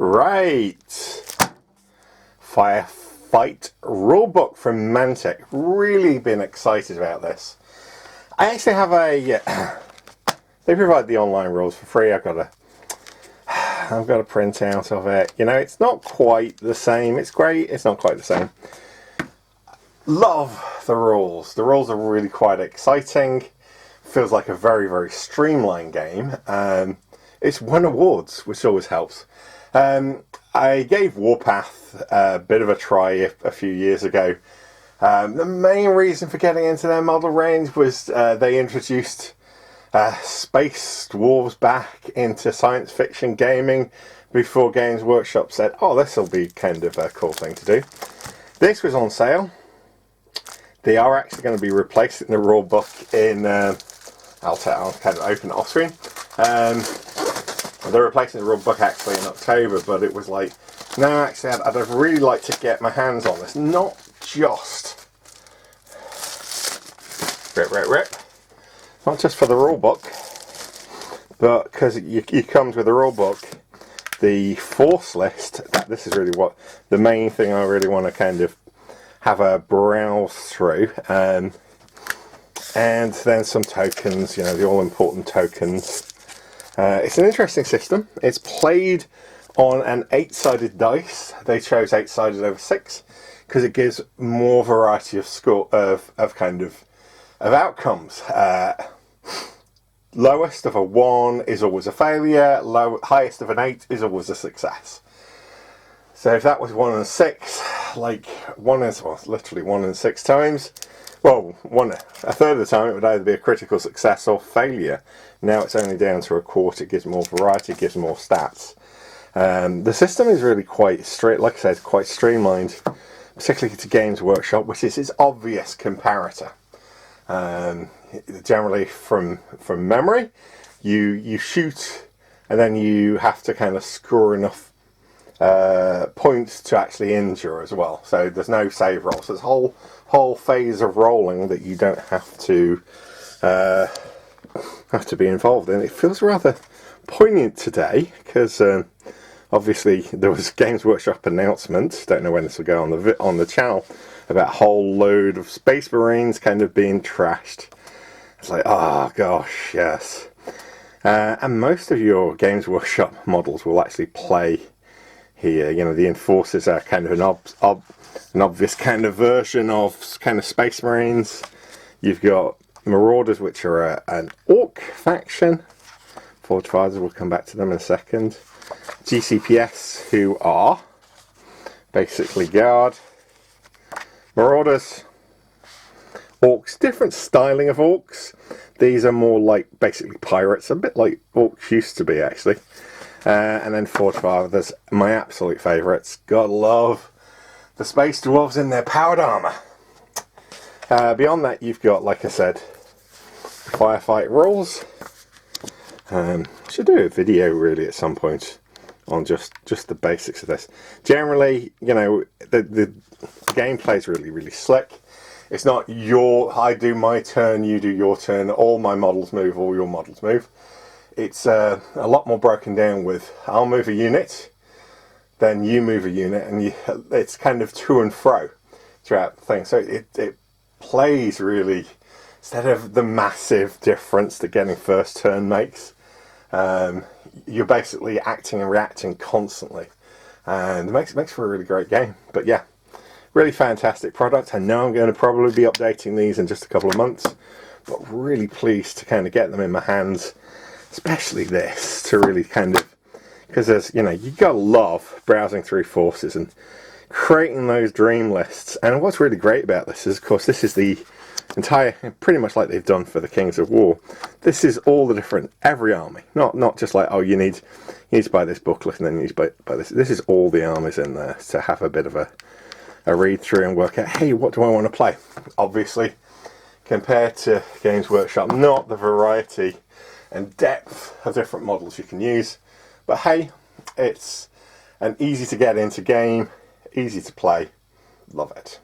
Right, Firefight rulebook from Mantic. Really been excited about this. I actually have a. They provide the online rules for free. I've got a printout of it. You know, it's not quite the same. It's great. It's not quite the same. Love the rules. The rules are really quite exciting. Feels like a very, very streamlined game. It's won awards, which always helps. I gave Warpath a bit of a try a few years ago. The main reason for getting into their model range was they introduced space dwarves back into science fiction gaming before Games Workshop said, oh, this will be kind of a cool thing to do. This was on sale. They are actually going to be replacing the rulebook in... I'll kind of open it off screen. They're replacing the rulebook actually in October, but it was like, no, actually, I'd really like to get my hands on this. Not just rip. Not just for the rulebook, but because it comes with the rulebook, the force list. This is really what the main thing I really want to kind of have a browse through, and then some tokens. You know, the all-important tokens. It's an interesting system. It's played on an 8-sided dice. They chose 8-sided over 6 because it gives more variety of score of outcomes. Lowest of a 1 is always a failure. Highest of an 8 is always a success. So if that was 1 and 6, like literally 1 and 6 times. Well, a third of the time it would either be a critical success or failure. Now it's only down to a quarter. It gives more variety, it gives more stats. The system is really quite like I said, quite streamlined, particularly to Games Workshop, which is its obvious comparator. Generally, from memory, you shoot, and then you have to kind of score enough points to actually injure as well. So there's no save roll. So it's a whole phase of rolling that you don't have to be involved in. It feels rather poignant today because obviously there was a Games Workshop announcement. Don't know when this will go on the channel, about a whole load of Space Marines kind of being trashed. It's like, oh gosh, yes. And most of your Games Workshop models will actually play here. You know, the Enforcers are kind of an obvious kind of version of kind of Space Marines. You've got Marauders, which are an Orc faction. Forge Fighters, we'll come back to them in a second. GCPS, who are basically Guard. Marauders. Orcs, different styling of Orcs. These are more like basically pirates, a bit like Orcs used to be actually. And then Forge Fathers, my absolute favourites. Gotta love the Space Dwarves in their powered armour. Beyond that, you've got, like I said, Firefight rules. Should do a video really at some point on just the basics of this. Generally, you know, the gameplay is really, really slick. It's not I do my turn, you do your turn, all my models move, all your models move. It's a lot more broken down with, I'll move a unit, then you move a unit, and it's kind of to and fro throughout the thing. So it plays really, instead of the massive difference that getting first turn makes, you're basically acting and reacting constantly. And it makes for a really great game. But yeah, really fantastic product. I know I'm going to probably be updating these in just a couple of months, but really pleased to kind of get them in my hands. Especially this, to really kind of, because there's, you know, you gotta love browsing through forces and creating those dream lists. And what's really great about this is, of course, this is the entire, pretty much like they've done for the Kings of War. This is all the different, every army, not just like, oh, you need to buy this booklet and then you need to buy this. This is all the armies in there to have a bit of a read through and work out, hey, what do I want to play? Obviously, compared to Games Workshop, not the variety and depth of different models you can use, but hey, it's an easy to get into game, easy to play, love it.